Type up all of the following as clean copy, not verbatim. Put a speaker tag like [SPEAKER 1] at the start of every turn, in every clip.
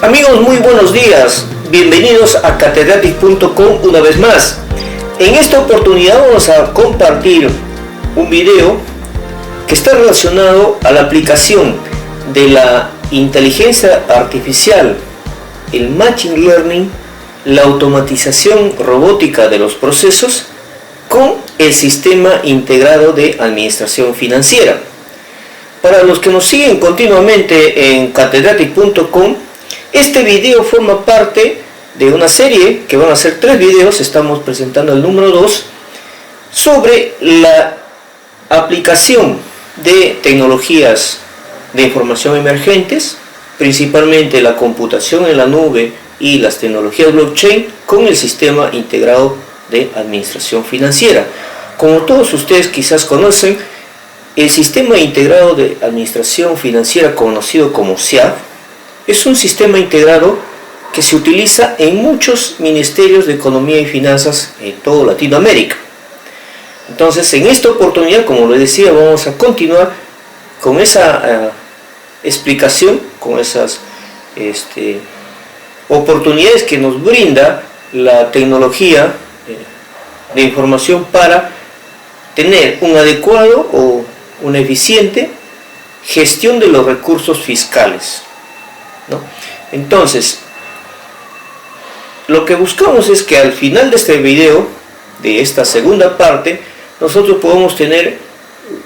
[SPEAKER 1] Amigos, muy buenos días. Bienvenidos a Catedratic.com una vez más. En esta oportunidad vamos a compartir un video que está relacionado a la aplicación de la inteligencia artificial, el Machine Learning, la automatización robótica de los procesos con el sistema integrado de administración financiera. Para los que nos siguen continuamente en Catedratic.com, este video forma parte de una serie que van a ser 3 videos, estamos presentando el número 2, sobre la aplicación de tecnologías de información emergentes, principalmente la computación en la nube y las tecnologías blockchain con el sistema integrado de administración financiera. Como todos ustedes quizás conocen, el sistema integrado de administración financiera, conocido como SIAF, es un sistema integrado que se utiliza en muchos ministerios de economía y finanzas en toda Latinoamérica. Entonces, en esta oportunidad, como les decía, vamos a continuar con esa explicación, con esas oportunidades que nos brinda la tecnología de información para tener un adecuado o una eficiente gestión de los recursos fiscales, ¿no? Entonces, lo que buscamos es que al final de este video, de esta segunda parte, nosotros podamos tener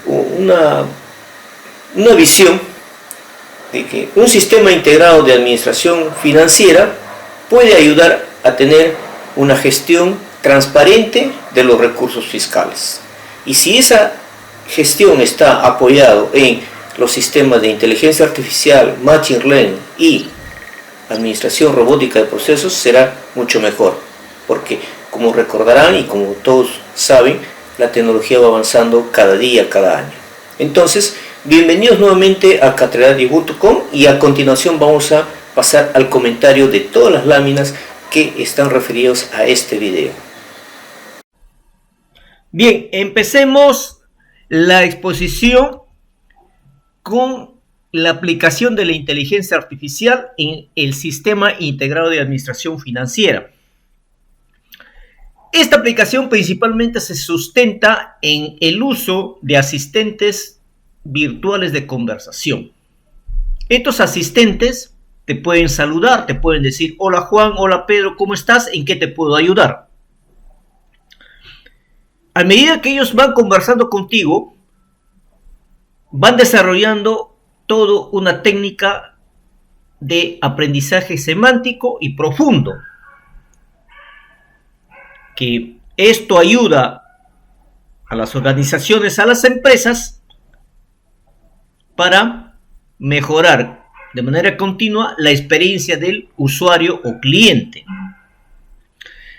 [SPEAKER 1] una visión de que un sistema integrado de administración financiera puede ayudar a tener una gestión transparente de los recursos fiscales. Y si esa gestión está apoyado en los sistemas de inteligencia artificial, Machine Learning y administración robótica de procesos, será mucho mejor, porque como recordarán y como todos saben, la tecnología va avanzando cada día, cada año. Entonces, bienvenidos nuevamente a Catedratic.com y a continuación vamos a pasar al comentario de todas las láminas que están referidos a este video.
[SPEAKER 2] Bien, empecemos la exposición con la aplicación de la inteligencia artificial en el sistema integrado de administración financiera. Esta aplicación principalmente se sustenta en el uso de asistentes virtuales de conversación. Estos asistentes te pueden saludar, te pueden decir: hola Juan, hola Pedro, ¿cómo estás? ¿En qué te puedo ayudar? A medida que ellos van conversando contigo, van desarrollando toda una técnica de aprendizaje semántico y profundo, que esto ayuda a las organizaciones, a las empresas, para mejorar de manera continua la experiencia del usuario o cliente.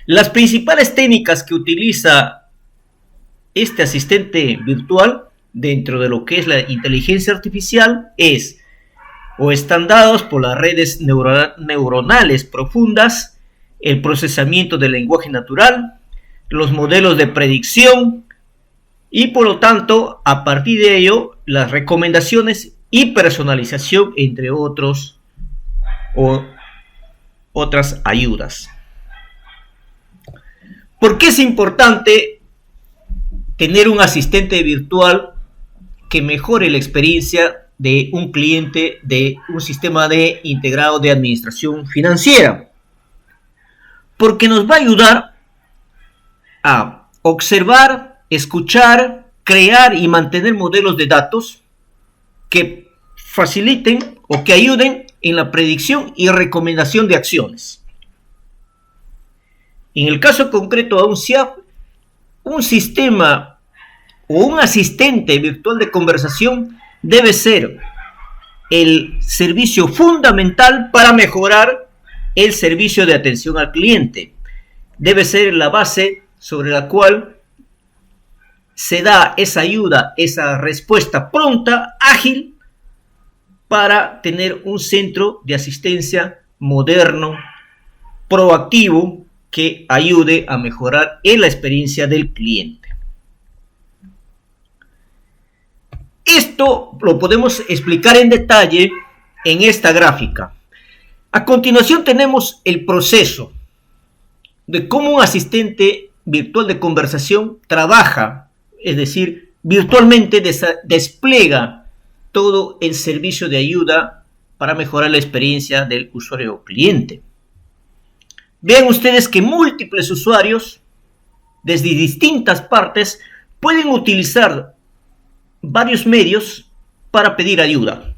[SPEAKER 2] Las principales técnicas que utiliza este asistente virtual dentro de lo que es la inteligencia artificial están dados por las redes neuronales profundas, el procesamiento del lenguaje natural, los modelos de predicción y, por lo tanto, a partir de ello, las recomendaciones y personalización, entre otras ayudas. ¿Por qué es importante tener un asistente virtual que mejore la experiencia de un cliente de un sistema integrado de administración financiera? Porque nos va a ayudar a observar, escuchar, crear y mantener modelos de datos que faciliten o que ayuden en la predicción y recomendación de acciones. En el caso concreto de un SIAF, un sistema o un asistente virtual de conversación debe ser el servicio fundamental para mejorar el servicio de atención al cliente. Debe ser la base sobre la cual se da esa ayuda, esa respuesta pronta, ágil, para tener un centro de asistencia moderno, proactivo, que ayude a mejorar en la experiencia del cliente. Esto lo podemos explicar en detalle en esta gráfica. A continuación tenemos el proceso de cómo un asistente virtual de conversación trabaja, es decir, virtualmente despliega todo el servicio de ayuda para mejorar la experiencia del usuario o cliente. Vean ustedes que múltiples usuarios desde distintas partes pueden utilizar varios medios para pedir ayuda.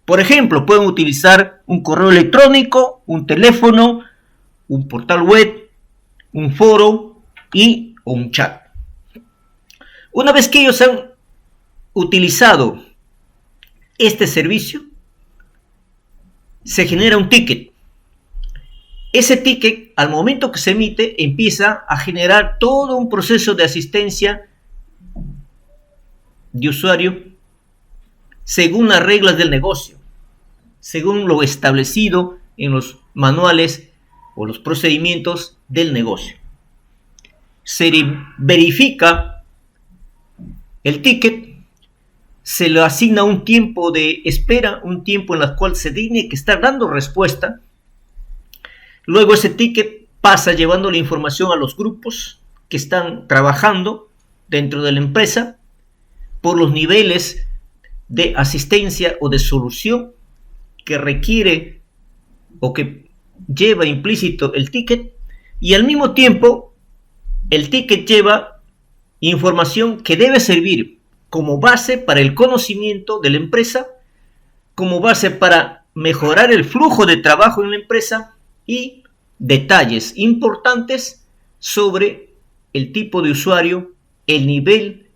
[SPEAKER 2] Por ejemplo, pueden utilizar un correo electrónico, un teléfono, un portal web, un foro o un chat. Una vez que ellos han utilizado este servicio, se genera un ticket. Ese ticket, al momento que se emite, empieza a generar todo un proceso de asistencia de usuario según las reglas del negocio, según lo establecido en los manuales o los procedimientos del negocio. Se verifica el ticket, se le asigna un tiempo de espera, un tiempo en el cual se tiene que estar dando respuesta. Luego ese ticket pasa llevando la información a los grupos que están trabajando dentro de la empresa por los niveles de asistencia o de solución que requiere o que lleva implícito el ticket, y al mismo tiempo el ticket lleva información que debe servir como base para el conocimiento de la empresa, como base para mejorar el flujo de trabajo en la empresa y detalles importantes sobre el tipo de usuario, el nivel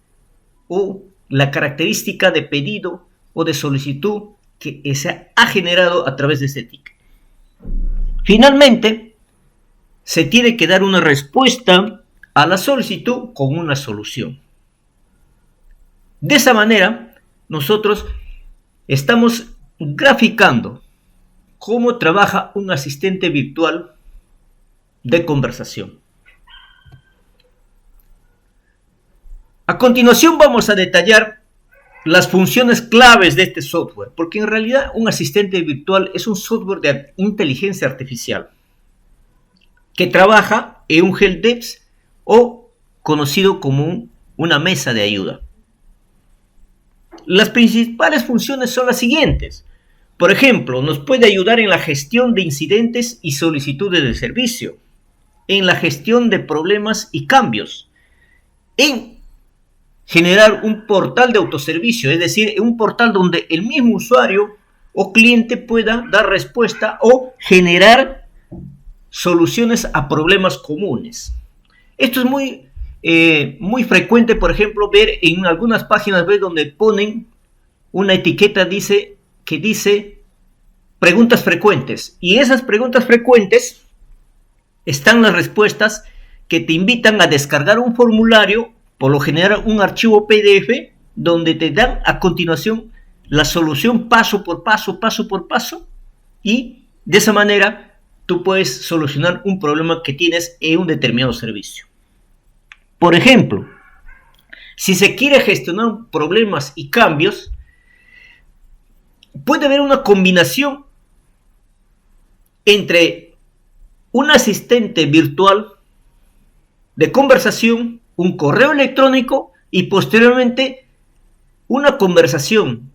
[SPEAKER 2] o la característica de pedido o de solicitud que se ha generado a través de este ticket. Finalmente, se tiene que dar una respuesta a la solicitud con una solución. De esa manera, nosotros estamos graficando cómo trabaja un asistente virtual de conversación. A continuación vamos a detallar las funciones claves de este software, porque en realidad un asistente virtual es un software de inteligencia artificial que trabaja en un helpdesk o conocido como una mesa de ayuda. Las principales funciones son las siguientes. Por ejemplo, nos puede ayudar en la gestión de incidentes y solicitudes de servicio, en la gestión de problemas y cambios, en generar un portal de autoservicio, es decir, un portal donde el mismo usuario o cliente pueda dar respuesta o generar soluciones a problemas comunes. Esto es muy frecuente, por ejemplo, ver en algunas páginas web donde ponen una etiqueta que dice preguntas frecuentes, y esas preguntas frecuentes están las respuestas que te invitan a descargar un formulario, por lo general un archivo PDF, donde te dan a continuación la solución paso por paso, y de esa manera tú puedes solucionar un problema que tienes en un determinado servicio. Por ejemplo, si se quiere gestionar problemas y cambios, puede haber una combinación entre un asistente virtual de conversación, un correo electrónico y posteriormente una conversación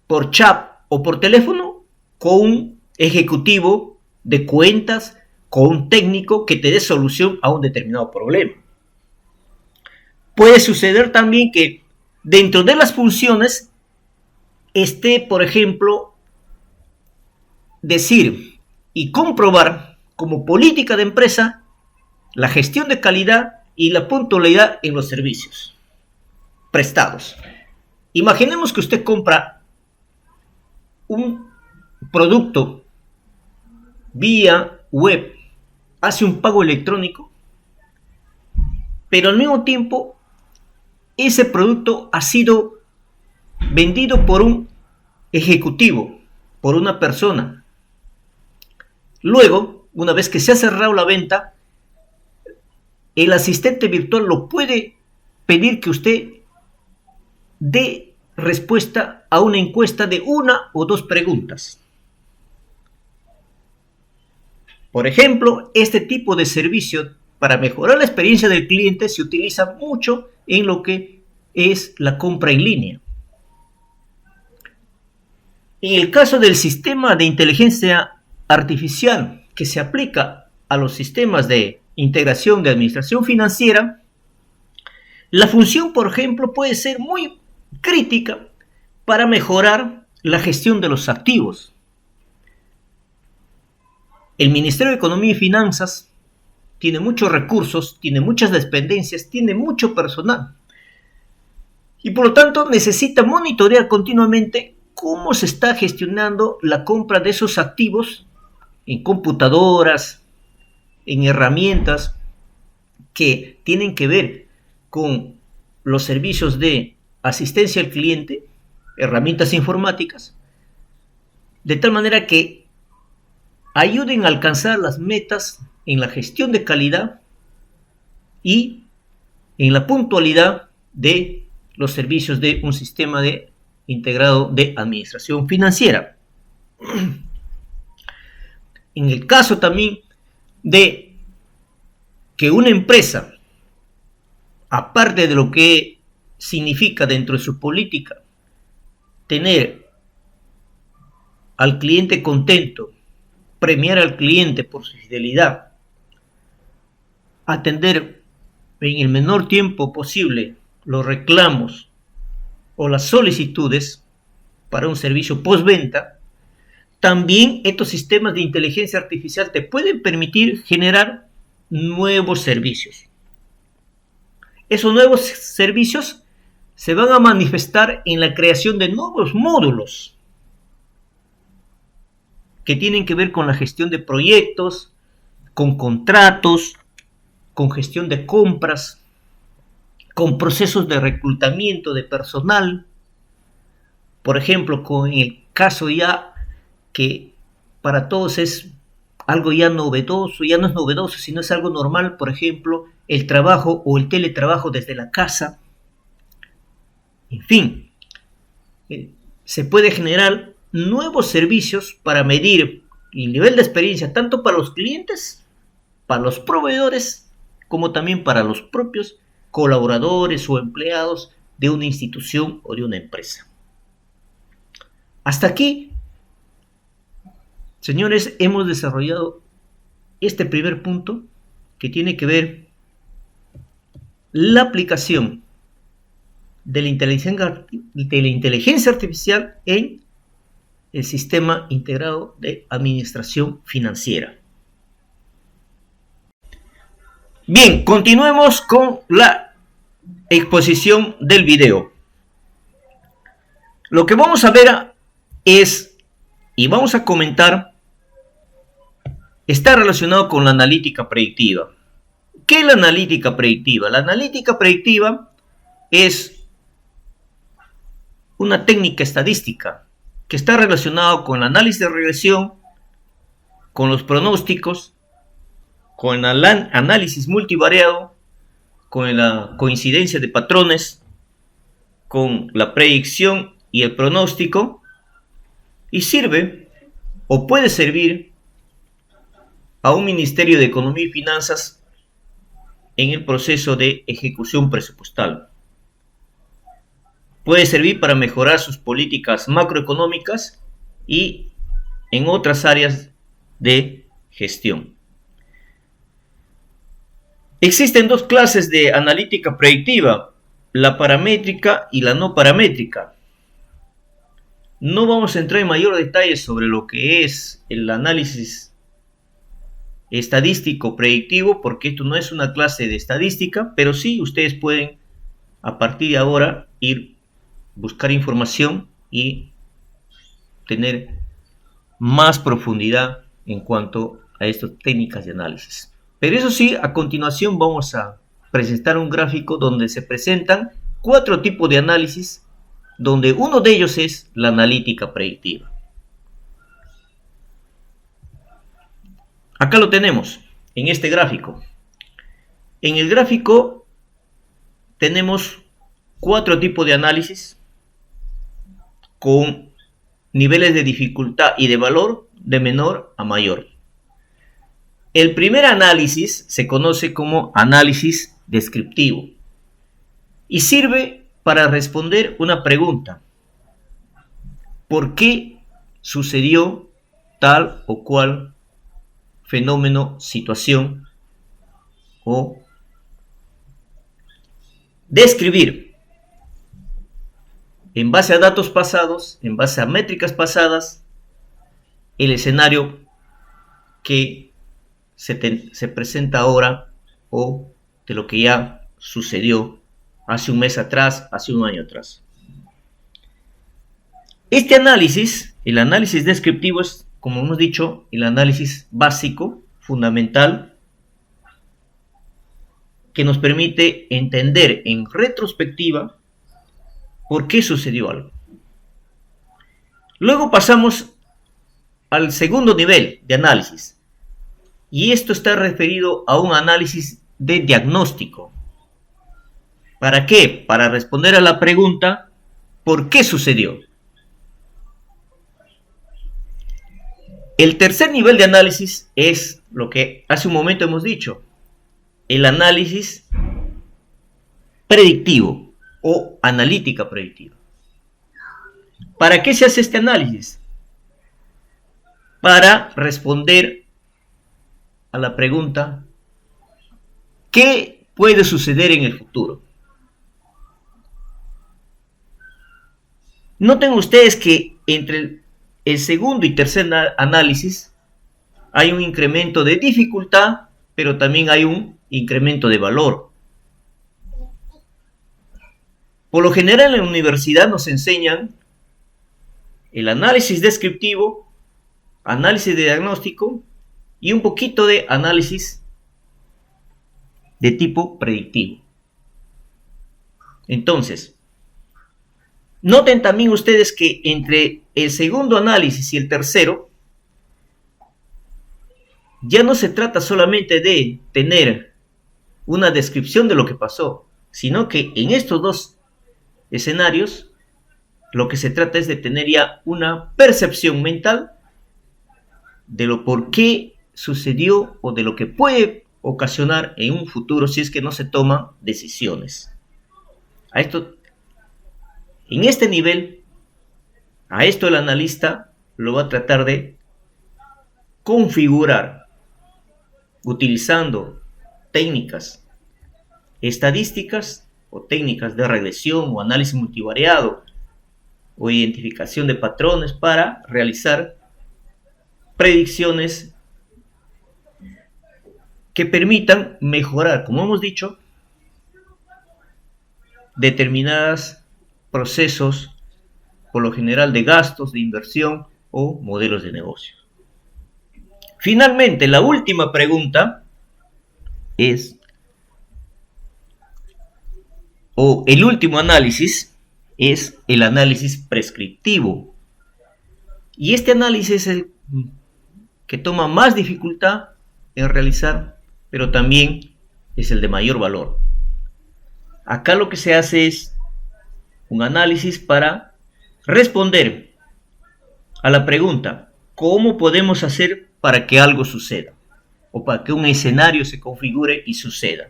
[SPEAKER 2] por chat o por teléfono con un ejecutivo de cuentas, con un técnico que te dé solución a un determinado problema. Puede suceder también que dentro de las funciones esté, por ejemplo, decir y comprobar como política de empresa la gestión de calidad y la puntualidad en los servicios prestados. Imaginemos que usted compra un producto vía web, hace un pago electrónico, pero al mismo tiempo ese producto ha sido vendido por un ejecutivo, por una persona. Luego, una vez que se ha cerrado la venta, el asistente virtual lo puede pedir que usted dé respuesta a una encuesta de una o dos preguntas. Por ejemplo, este tipo de servicio para mejorar la experiencia del cliente se utiliza mucho en lo que es la compra en línea. En el caso del sistema de inteligencia artificial que se aplica a los sistemas de integración de administración financiera, la función, por ejemplo, puede ser muy crítica para mejorar la gestión de los activos. El Ministerio de Economía y Finanzas tiene muchos recursos, tiene muchas dependencias, tiene mucho personal. Y por lo tanto necesita monitorear continuamente cómo se está gestionando la compra de esos activos en computadoras, en herramientas que tienen que ver con los servicios de asistencia al cliente, herramientas informáticas, de tal manera que ayuden a alcanzar las metas en la gestión de calidad y en la puntualidad de los servicios de un sistema integrado de administración financiera. En el caso también de que una empresa, aparte de lo que significa dentro de su política tener al cliente contento, premiar al cliente por su fidelidad, atender en el menor tiempo posible los reclamos o las solicitudes para un servicio postventa, también estos sistemas de inteligencia artificial te pueden permitir generar nuevos servicios. Esos nuevos servicios se van a manifestar en la creación de nuevos módulos que tienen que ver con la gestión de proyectos, con contratos, con gestión de compras, con procesos de reclutamiento de personal. Por ejemplo, con el caso ya que para todos es algo ya novedoso, ya no es novedoso, sino es algo normal, por ejemplo, el trabajo o el teletrabajo desde la casa. En fin, se puede generar nuevos servicios para medir el nivel de experiencia tanto para los clientes, para los proveedores, como también para los propios colaboradores o empleados de una institución o de una empresa. Hasta aquí, señores, hemos desarrollado este primer punto que tiene que ver la aplicación de la inteligencia artificial en el sistema integrado de administración financiera. Bien, continuemos con la exposición del video. Lo que vamos a ver es, y vamos a comentar, está relacionado con la analítica predictiva. ¿Qué es la analítica predictiva? La analítica predictiva es una técnica estadística que está relacionada con el análisis de regresión, con los pronósticos, con el análisis multivariado, con la coincidencia de patrones, con la predicción y el pronóstico, y sirve o puede servir a un Ministerio de Economía y Finanzas en el proceso de ejecución presupuestal. Puede servir para mejorar sus políticas macroeconómicas y en otras áreas de gestión. Existen dos clases de analítica predictiva, la paramétrica y la no paramétrica. No vamos a entrar en mayor detalle sobre lo que es el análisis estadístico predictivo, porque esto no es una clase de estadística, pero sí ustedes pueden a partir de ahora buscar información y tener más profundidad en cuanto a estas técnicas de análisis. Pero eso sí, a continuación vamos a presentar un gráfico donde se presentan 4 tipos de análisis, donde uno de ellos es la analítica predictiva. Acá lo tenemos, en este gráfico. En el gráfico tenemos 4 tipos de análisis con niveles de dificultad y de valor de menor a mayor. El primer análisis se conoce como análisis descriptivo y sirve para responder una pregunta: ¿por qué sucedió tal o cual fenómeno, situación? O describir en base a datos pasados, en base a métricas pasadas, el escenario que se presenta ahora o de lo que ya sucedió hace un mes atrás, hace un año atrás. Este análisis, el análisis descriptivo, es, como hemos dicho, el análisis básico, fundamental, que nos permite entender en retrospectiva por qué sucedió algo. Luego pasamos al segundo nivel de análisis, y esto está referido a un análisis de diagnóstico. ¿Para qué? Para responder a la pregunta ¿por qué sucedió? El tercer nivel de análisis es lo que hace un momento hemos dicho, el análisis predictivo o analítica predictiva. ¿Para qué se hace este análisis? Para responder a la pregunta ¿qué puede suceder en el futuro? Noten ustedes que entre el segundo y tercer análisis hay un incremento de dificultad, pero también hay un incremento de valor. Por lo general en la universidad nos enseñan el análisis descriptivo, análisis de diagnóstico y un poquito de análisis de tipo predictivo. Entonces, noten también ustedes que entre el segundo análisis y el tercero, ya no se trata solamente de tener una descripción de lo que pasó, sino que en estos dos escenarios, lo que se trata es de tener ya una percepción mental de lo por qué sucedió o de lo que puede ocasionar en un futuro si es que no se toman decisiones. En este nivel, a esto el analista lo va a tratar de configurar utilizando técnicas estadísticas o técnicas de regresión o análisis multivariado o identificación de patrones para realizar predicciones que permitan mejorar, como hemos dicho, determinados procesos, por lo general de gastos, de inversión o modelos de negocio. Finalmente, la última pregunta es, o el último análisis es el análisis prescriptivo. Y este análisis es el que toma más dificultad en realizar, pero también es el de mayor valor. Acá lo que se hace es un análisis para responder a la pregunta, ¿cómo podemos hacer para que algo suceda? O para que un escenario se configure y suceda.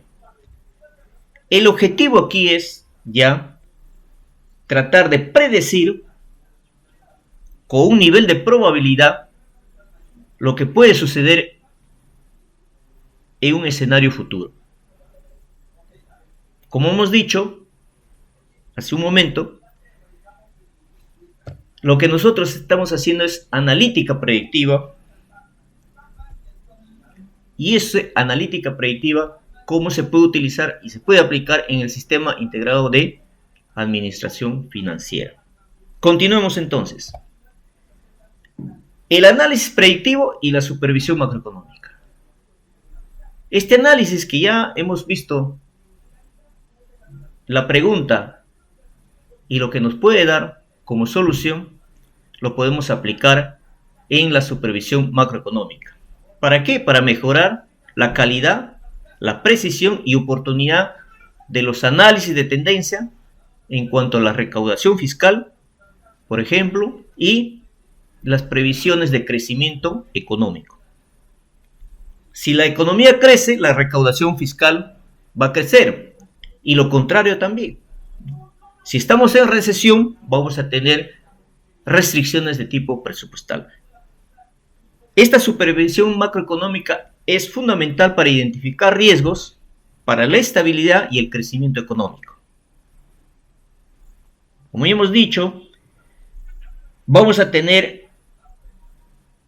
[SPEAKER 2] El objetivo aquí es ya tratar de predecir con un nivel de probabilidad lo que puede suceder en un escenario futuro. Como hemos dicho hace un momento, lo que nosotros estamos haciendo es analítica predictiva. Y esa analítica predictiva, ¿cómo se puede utilizar y se puede aplicar en el sistema integrado de administración financiera? Continuemos entonces. El análisis predictivo y la supervisión macroeconómica. Este análisis que ya hemos visto, la pregunta y lo que nos puede dar como solución, lo podemos aplicar en la supervisión macroeconómica. ¿Para qué? Para mejorar la calidad, la precisión y oportunidad de los análisis de tendencia en cuanto a la recaudación fiscal, por ejemplo, y las previsiones de crecimiento económico. Si la economía crece, la recaudación fiscal va a crecer. Y lo contrario también. Si estamos en recesión, vamos a tener restricciones de tipo presupuestal. Esta supervisión macroeconómica es fundamental para identificar riesgos para la estabilidad y el crecimiento económico. Como ya hemos dicho, vamos a tener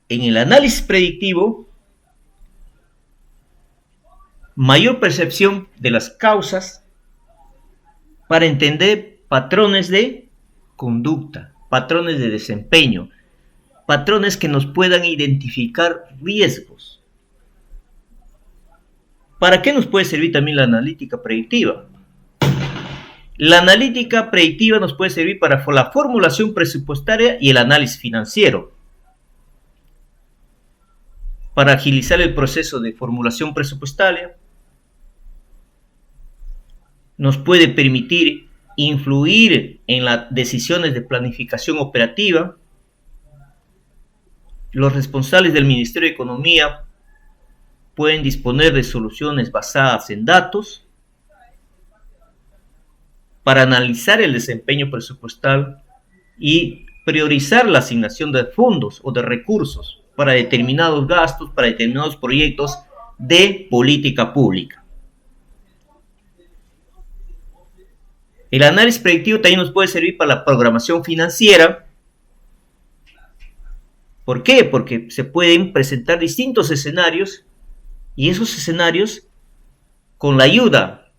[SPEAKER 2] en el análisis predictivo mayor percepción de las causas para entender patrones de conducta, patrones de desempeño, patrones que nos puedan identificar riesgos. ¿Para qué nos puede servir también la analítica predictiva? La analítica predictiva nos puede servir para la formulación presupuestaria y el análisis financiero. Para agilizar el proceso de formulación presupuestaria, nos puede permitir influir en las decisiones de planificación operativa. Los responsables del Ministerio de Economía pueden disponer de soluciones basadas en datos para analizar el desempeño presupuestal y priorizar la asignación de fondos o de recursos para determinados gastos, para determinados proyectos de política pública. El análisis predictivo también nos puede servir para la programación financiera. ¿Por qué? Porque se pueden presentar distintos escenarios y esos escenarios, con la ayuda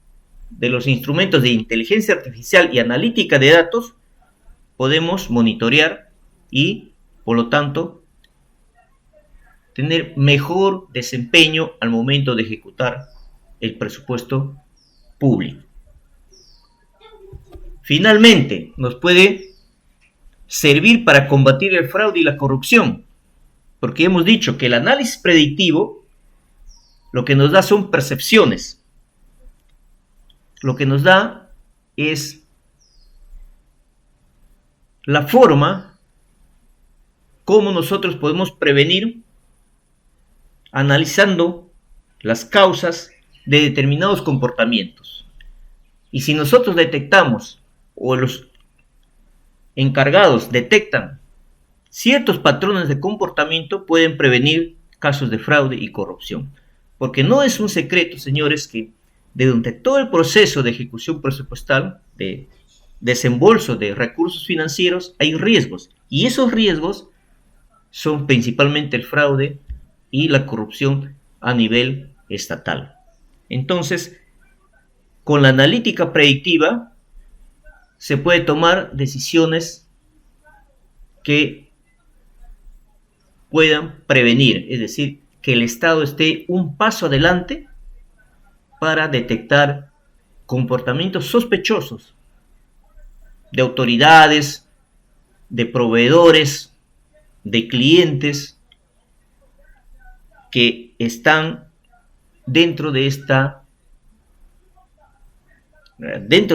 [SPEAKER 2] de los instrumentos de inteligencia artificial y analítica de datos, podemos monitorear y, por lo tanto, tener mejor desempeño al momento de ejecutar el presupuesto público. Finalmente, nos puede servir para combatir el fraude y la corrupción, porque hemos dicho que el análisis predictivo lo que nos da son percepciones. Lo que nos da es la forma como nosotros podemos prevenir analizando las causas de determinados comportamientos. Y si nosotros detectamos o los encargados detectan ciertos patrones de comportamiento, pueden prevenir casos de fraude y corrupción. Porque no es un secreto, señores, que durante todo el proceso de ejecución presupuestal, de desembolso de recursos financieros, hay riesgos. Y esos riesgos son principalmente el fraude y la corrupción a nivel estatal. Entonces, con la analítica predictiva se puede tomar decisiones que puedan prevenir, es decir, que el Estado esté un paso adelante para detectar comportamientos sospechosos de autoridades, de proveedores, de clientes que están dentro de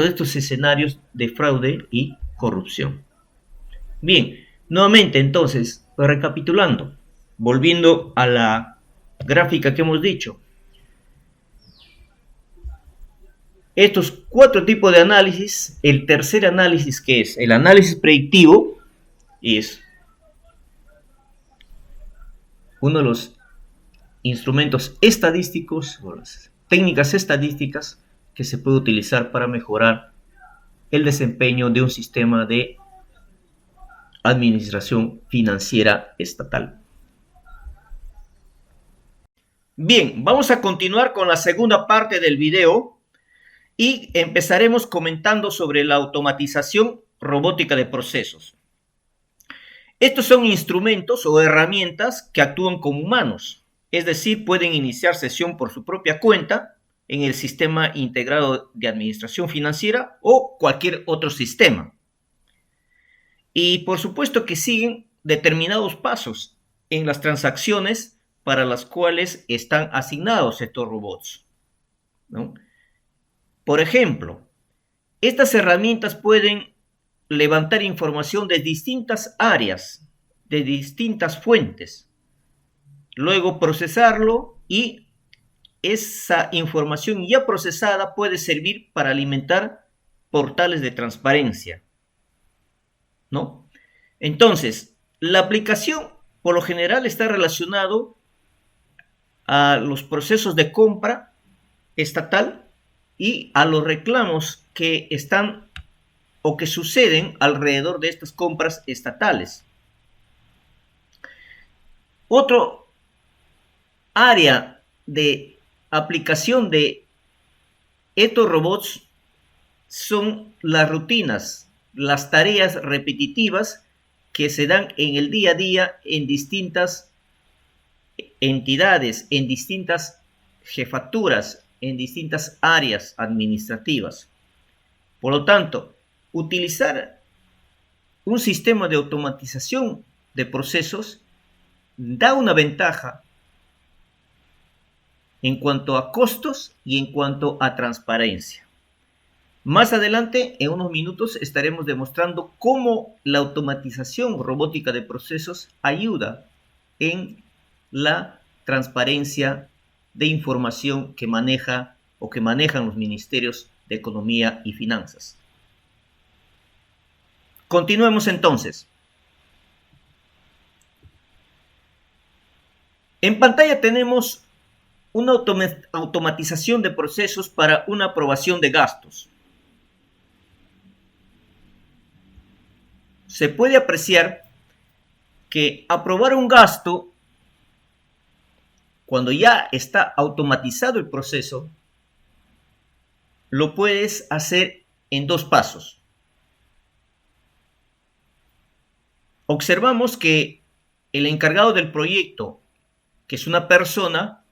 [SPEAKER 2] estos escenarios de fraude y corrupción. Bien, nuevamente entonces, recapitulando, volviendo a la gráfica que hemos dicho, estos 4 tipos de análisis, el tercer análisis, que es el análisis predictivo, es uno de los instrumentos estadísticos o las técnicas estadísticas que se puede utilizar para mejorar el desempeño de un sistema de administración financiera estatal. Bien, vamos a continuar con la segunda parte del video y empezaremos comentando sobre la automatización robótica de procesos. Estos son instrumentos o herramientas que actúan como humanos, es decir, pueden iniciar sesión por su propia cuenta en el sistema integrado de administración financiera o cualquier otro sistema. Y por supuesto que siguen determinados pasos en las transacciones para las cuales están asignados estos robots, ¿no? Por ejemplo, estas herramientas pueden levantar información de distintas áreas, de distintas fuentes, luego procesarlo y esa información ya procesada puede servir para alimentar portales de transparencia, ¿no? Entonces, la aplicación por lo general está relacionado a los procesos de compra estatal y a los reclamos que están o que suceden alrededor de estas compras estatales. Otro área de aplicación de estos robots son las rutinas, las tareas repetitivas que se dan en el día a día en distintas entidades, en distintas jefaturas, en distintas áreas administrativas. Por lo tanto, utilizar un sistema de automatización de procesos da una ventaja en cuanto a costos y en cuanto a transparencia. Más adelante, en unos minutos, estaremos demostrando cómo la automatización robótica de procesos ayuda en la transparencia de información que maneja o que manejan los ministerios de Economía y Finanzas. Continuemos entonces. En pantalla tenemos una automatización de procesos para una aprobación de gastos. Se puede apreciar que aprobar un gasto, cuando ya está automatizado el proceso, lo puedes hacer en 2 pasos. Observamos que el encargado del proyecto, que es una persona,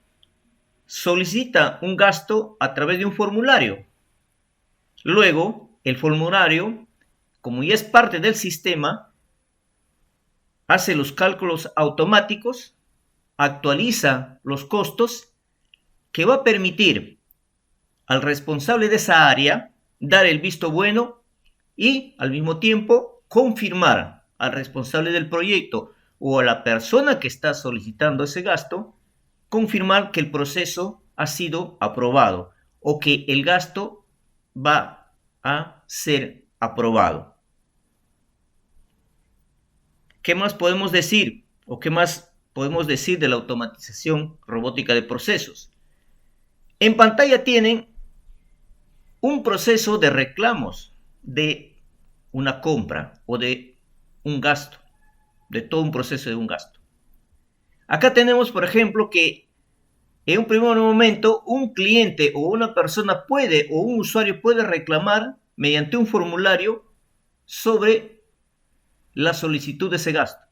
[SPEAKER 2] solicita un gasto a través de un formulario. Luego, el formulario, como ya es parte del sistema, hace los cálculos automáticos, actualiza los costos, que va a permitir al responsable de esa área dar el visto bueno y al mismo tiempo confirmar al responsable del proyecto o a la persona que está solicitando ese gasto, confirmar que el proceso ha sido aprobado o que el gasto va a ser aprobado. ¿Qué más podemos decir? ¿O qué más podemos decir de la automatización robótica de procesos? En pantalla tienen un proceso de reclamos de una compra o de un gasto, de todo un proceso de un gasto. Acá tenemos, por ejemplo, que en un primer momento un cliente o una persona puede o un usuario puede reclamar mediante un formulario sobre la solicitud de ese gasto.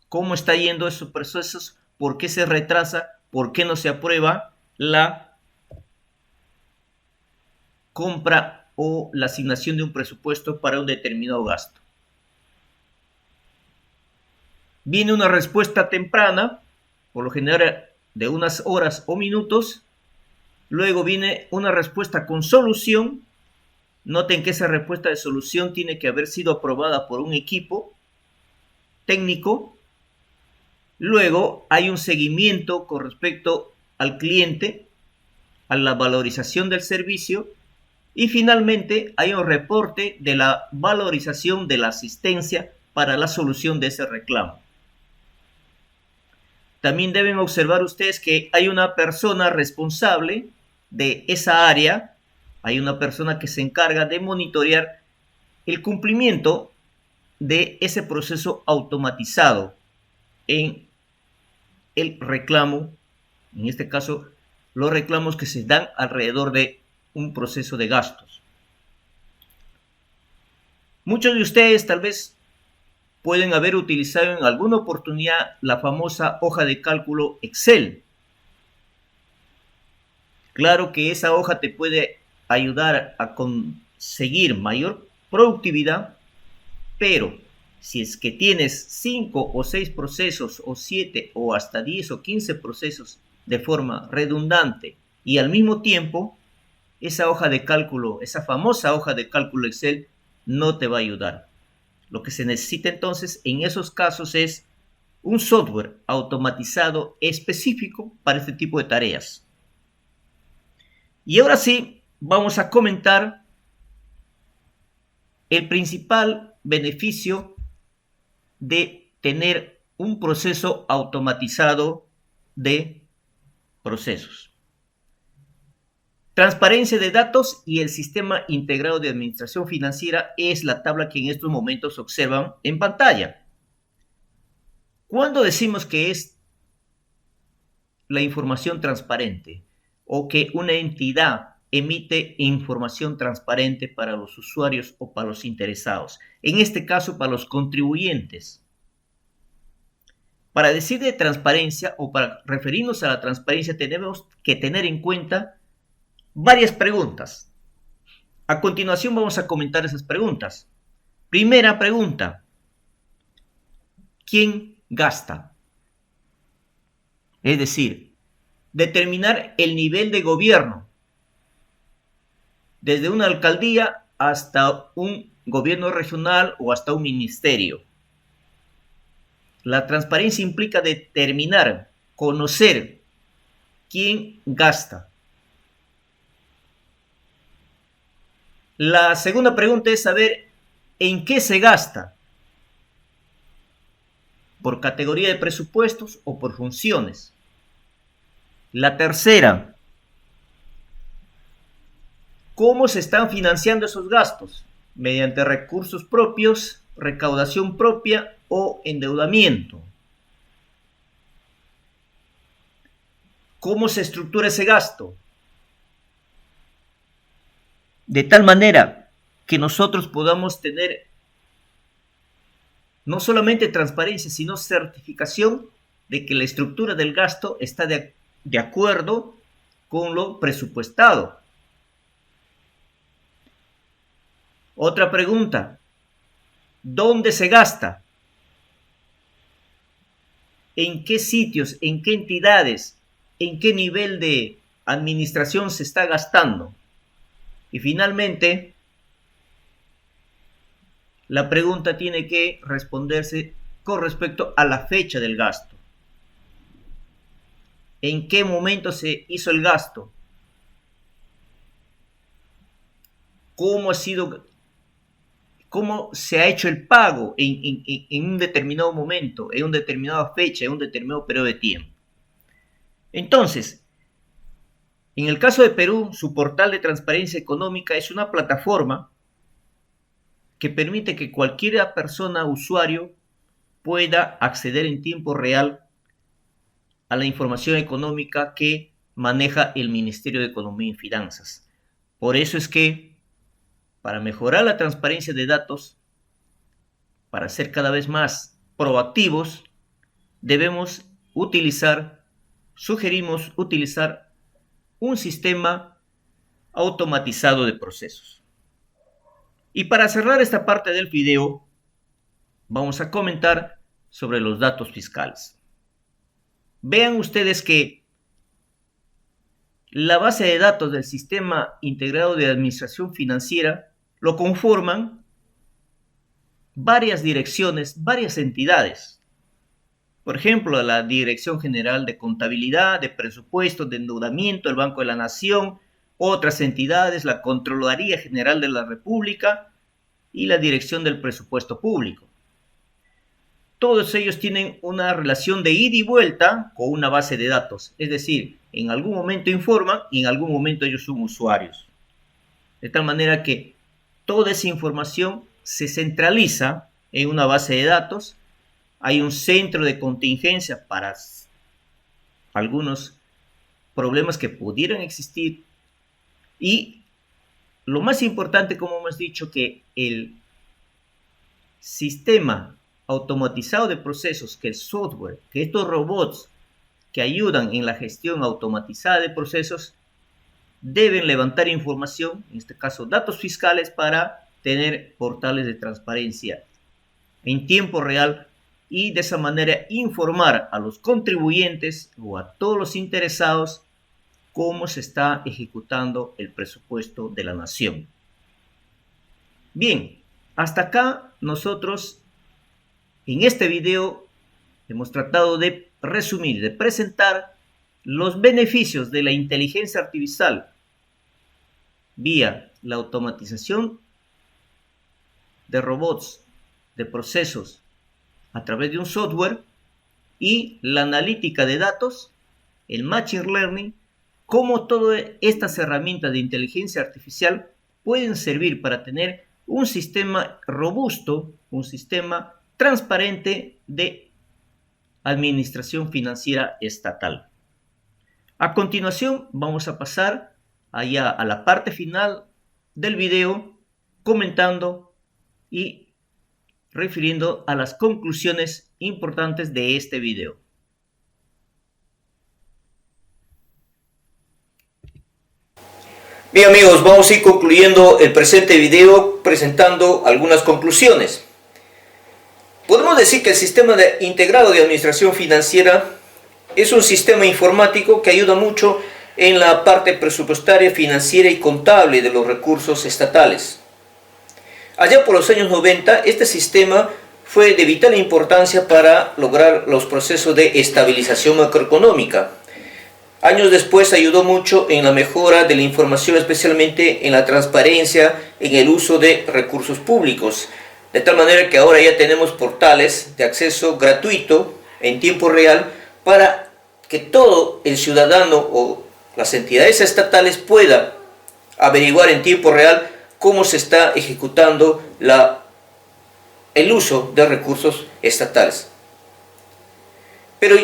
[SPEAKER 2] ¿Cómo está yendo esos procesos? ¿Por qué se retrasa? ¿Por qué no se aprueba la compra o la asignación de un presupuesto para un determinado gasto? Viene una respuesta temprana, por lo general de unas horas o minutos. Luego viene una respuesta con solución. Noten que esa respuesta de solución tiene que haber sido aprobada por un equipo técnico. Luego hay un seguimiento con respecto al cliente, a la valorización del servicio. Y finalmente hay un reporte de la valorización de la asistencia para la solución de ese reclamo. También deben observar ustedes que hay una persona responsable de esa área, hay una persona que se encarga de monitorear el cumplimiento de ese proceso automatizado en el reclamo, en este caso los reclamos que se dan alrededor de un proceso de gastos. Muchos de ustedes tal vez pueden haber utilizado en alguna oportunidad la famosa hoja de cálculo Excel. Claro que esa hoja te puede ayudar a conseguir mayor productividad, pero si es que tienes 5 o 6 procesos o 7 o hasta 10 o 15 procesos de forma redundante y al mismo tiempo, esa hoja de cálculo, esa famosa hoja de cálculo Excel no te va a ayudar. Lo que se necesita entonces en esos casos es un software automatizado específico para este tipo de tareas. Y ahora sí, vamos a comentar el principal beneficio de tener un proceso automatizado de procesos. Transparencia de datos y el sistema integrado de administración financiera es la tabla que en estos momentos observan en pantalla. ¿Cuándo decimos que es la información transparente o que una entidad emite información transparente para los usuarios o para los interesados? En este caso, para los contribuyentes. Para decir de transparencia o para referirnos a la transparencia tenemos que tener en cuenta varias preguntas. A continuación vamos a comentar esas preguntas. Primera pregunta: ¿quién gasta? Es decir, determinar el nivel de gobierno, desde una alcaldía hasta un gobierno regional o hasta un ministerio. La transparencia implica determinar, conocer quién gasta. La segunda pregunta es saber en qué se gasta, por categoría de presupuestos o por funciones. La tercera, ¿cómo se están financiando esos gastos? Mediante recursos propios, recaudación propia o endeudamiento. ¿Cómo se estructura ese gasto? De tal manera que nosotros podamos tener no solamente transparencia, sino certificación de que la estructura del gasto está de acuerdo con lo presupuestado. Otra pregunta: ¿dónde se gasta? ¿En qué sitios, en qué entidades, en qué nivel de administración se está gastando? Y finalmente, la pregunta tiene que responderse con respecto a la fecha del gasto. ¿En qué momento se hizo el gasto? ¿Cómo se ha hecho el pago en un determinado momento, en una determinada fecha, en un determinado periodo de tiempo? Entonces, en el caso de Perú, su portal de transparencia económica es una plataforma que permite que cualquier persona, usuario, pueda acceder en tiempo real a la información económica que maneja el Ministerio de Economía y Finanzas. Por eso es que, para mejorar la transparencia de datos, para ser cada vez más proactivos, sugerimos utilizar un sistema automatizado de procesos. Y para cerrar esta parte del video, vamos a comentar sobre los datos fiscales. Vean ustedes que la base de datos del Sistema Integrado de Administración Financiera lo conforman varias direcciones, varias entidades. Por ejemplo, la Dirección General de Contabilidad, de Presupuestos, de Endeudamiento, el Banco de la Nación, otras entidades, la Contraloría General de la República y la Dirección del Presupuesto Público. Todos ellos tienen una relación de ida y vuelta con una base de datos, es decir, en algún momento informan y en algún momento ellos son usuarios. De tal manera que toda esa información se centraliza en una base de datos. Hay un centro de contingencia para algunos problemas que pudieran existir. Y lo más importante, como hemos dicho, que el sistema automatizado de procesos, que el software, que estos robots que ayudan en la gestión automatizada de procesos, deben levantar información, en este caso datos fiscales, para tener portales de transparencia en tiempo real y de esa manera informar a los contribuyentes o a todos los interesados cómo se está ejecutando el presupuesto de la nación. Bien, hasta acá nosotros en este video hemos tratado de resumir, de presentar los beneficios de la inteligencia artificial vía la automatización de robots, de procesos a través de un software y la analítica de datos, el machine learning, cómo todas estas herramientas de inteligencia artificial pueden servir para tener un sistema robusto, un sistema transparente de administración financiera estatal. A continuación vamos a pasar allá a la parte final del video comentando y refiriendo a las conclusiones importantes de este video.
[SPEAKER 1] Bien amigos, vamos a ir concluyendo el presente video presentando algunas conclusiones. Podemos decir que el sistema integrado de administración financiera es un sistema informático que ayuda mucho en la parte presupuestaria, financiera y contable de los recursos estatales. Allá por los años 90, este sistema fue de vital importancia para lograr los procesos de estabilización macroeconómica. Años después ayudó mucho en la mejora de la información, especialmente en la transparencia en el uso de recursos públicos. De tal manera que ahora ya tenemos portales de acceso gratuito en tiempo real para que todo el ciudadano o las entidades estatales puedan averiguar en tiempo real cómo se está ejecutando el uso de recursos estatales. Pero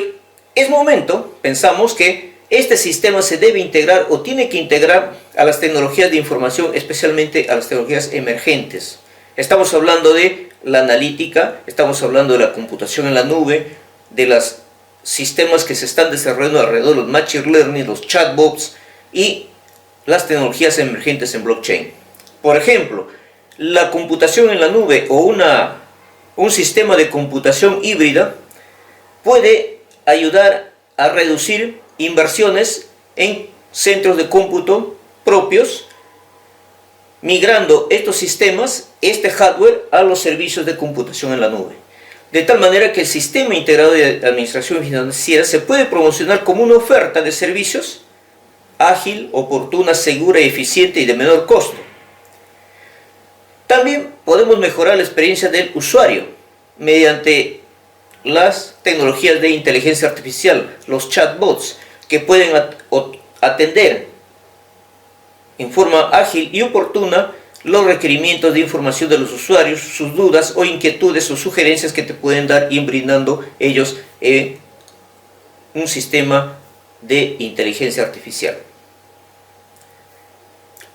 [SPEAKER 1] es momento, pensamos, que este sistema se debe integrar o tiene que integrar a las tecnologías de información, especialmente a las tecnologías emergentes. Estamos hablando de la analítica, estamos hablando de la computación en la nube, de los sistemas que se están desarrollando alrededor, los machine learning, los chatbots y las tecnologías emergentes en blockchain. Por ejemplo, la computación en la nube o un sistema de computación híbrida puede ayudar a reducir inversiones en centros de cómputo propios, migrando estos sistemas, este hardware, a los servicios de computación en la nube. De tal manera que el sistema integrado de administración financiera se puede promocionar como una oferta de servicios ágil, oportuna, segura, eficiente y de menor costo. También podemos mejorar la experiencia del usuario mediante las tecnologías de inteligencia artificial, los chatbots, que pueden atender en forma ágil y oportuna los requerimientos de información de los usuarios, sus dudas o inquietudes o sugerencias que te pueden dar y brindando ellos un sistema de inteligencia artificial.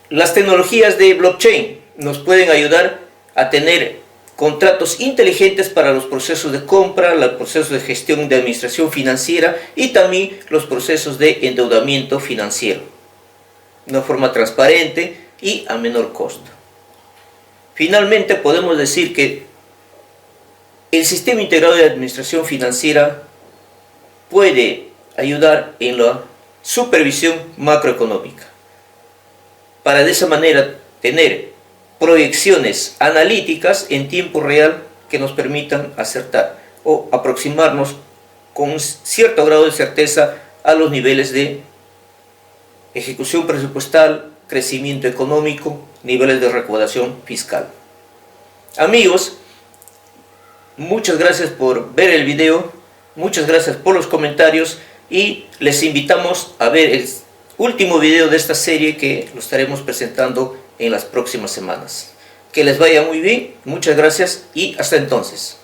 [SPEAKER 1] Las tecnologías de blockchain nos pueden ayudar a tener contratos inteligentes para los procesos de compra, los procesos de gestión de administración financiera y también los procesos de endeudamiento financiero, de una forma transparente y a menor costo. Finalmente podemos decir que el sistema integrado de administración financiera puede ayudar en la supervisión macroeconómica, para de esa manera tener proyecciones analíticas en tiempo real que nos permitan acertar o aproximarnos con un cierto grado de certeza a los niveles de ejecución presupuestal, crecimiento económico, niveles de recaudación fiscal. Amigos, muchas gracias por ver el video, muchas gracias por los comentarios y les invitamos a ver el último video de esta serie que lo estaremos presentando en las próximas semanas. Que les vaya muy bien, muchas gracias y hasta entonces.